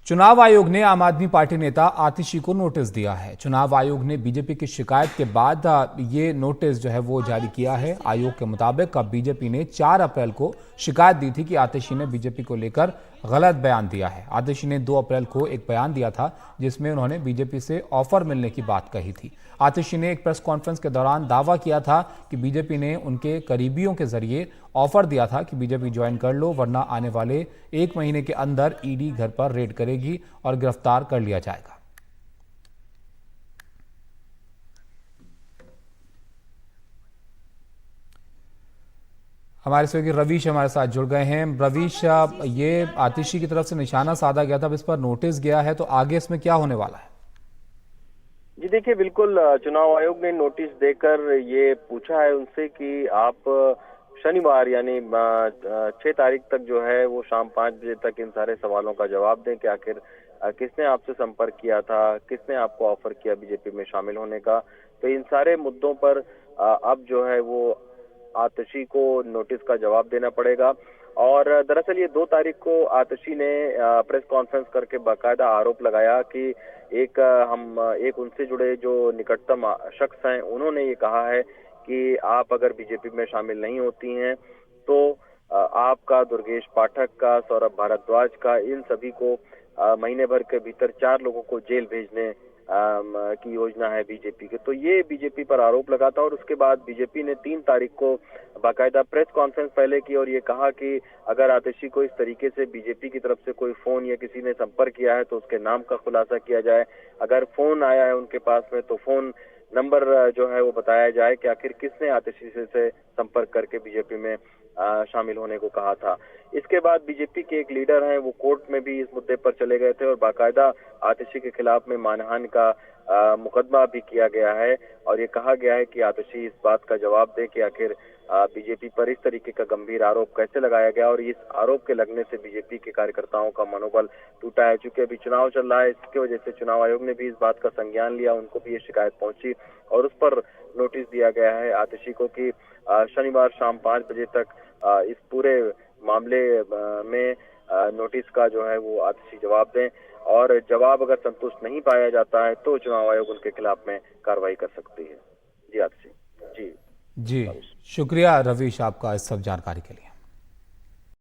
चुनाव आयोग ने आम आदमी पार्टी नेता आतिशी को नोटिस दिया है। चुनाव आयोग ने बीजेपी की शिकायत के बाद ये नोटिस जो है वो जारी किया है। आयोग के मुताबिक अब बीजेपी ने 4 अप्रैल को शिकायत दी थी कि आतिशी ने बीजेपी को लेकर गलत बयान दिया है। आतिशी ने 2 अप्रैल को एक बयान दिया था जिसमें उन्होंने बीजेपी से ऑफर मिलने की बात कही थी। आतिशी ने एक प्रेस कॉन्फ्रेंस के दौरान दावा किया था कि बीजेपी ने उनके करीबियों के जरिए ऑफर दिया था कि बीजेपी ज्वाइन कर लो, वरना आने वाले 1 महीने के अंदर ईडी घर पर रेड करेगी और गिरफ्तार कर लिया जाएगा। हमारे सहयोगी रवीश हमारे साथ जुड़ गए हैं। रवीश, ये आतिशी की तरफ से निशाना साधा गया था, अब इस पर नोटिस गया है, तो आगे इसमें क्या होने वाला है? जी देखिए, बिल्कुल चुनाव आयोग ने नोटिस देकर ये पूछा है उनसे कि आप शनिवार यानी 6 तारीख तक जो है वो शाम 5 बजे तक इन सारे सवालों का जवाब दें कि आखिर किसने आपसे संपर्क किया था, किसने आपको ऑफर किया बीजेपी में शामिल होने का। तो इन सारे मुद्दों पर अब जो है वो आतिशी को नोटिस का जवाब देना पड़ेगा। और दरअसल ये 2 तारीख को आतिशी ने प्रेस कॉन्फ्रेंस करके बाकायदा आरोप लगाया कि एक उनसे जुड़े जो निकटतम शख्स हैं, उन्होंने ये कहा है कि आप अगर बीजेपी में शामिल नहीं होती हैं तो आपका, दुर्गेश पाठक का, सौरभ भारद्वाज का, इन सभी को महीने भर के भीतर 4 लोगों को जेल भेजने की योजना है बीजेपी के। तो ये बीजेपी पर आरोप लगा था और उसके बाद बीजेपी ने 3 तारीख को बाकायदा प्रेस कॉन्फ्रेंस पहले की और ये कहा कि अगर आतिशी को इस तरीके से बीजेपी की तरफ से कोई फोन या किसी ने संपर्क किया है तो उसके नाम का खुलासा किया जाए। अगर फोन आया है उनके पास में तो फोन नंबर जो है वो बताया जाए कि आखिर किसने आतिशी से संपर्क करके बीजेपी में शामिल होने को कहा था। इसके बाद बीजेपी के एक लीडर हैं, वो कोर्ट में भी इस मुद्दे पर चले गए थे और बाकायदा आतिशी के खिलाफ में मानहानि का मुकदमा भी किया गया है और ये कहा गया है कि आतिशी इस बात का जवाब दे कि आखिर बीजेपी पर इस तरीके का गंभीर आरोप कैसे लगाया गया और इस आरोप के लगने से बीजेपी के कार्यकर्ताओं का मनोबल टूटा है। चूंकि अभी चुनाव चल रहा है, इसकी वजह से चुनाव आयोग ने भी इस बात का संज्ञान लिया, उनको भी ये शिकायत पहुंची और उस पर नोटिस दिया गया है आतिशी को कि शनिवार शाम 5 बजे तक इस पूरे मामले में नोटिस का जो है वो आतिशी जवाब दें और जवाब अगर संतुष्ट नहीं पाया जाता है तो चुनाव आयोग उनके खिलाफ में कार्रवाई कर सकती है। जी आतिशी। जी शुक्रिया रवीश आपका इस सब जानकारी के लिए।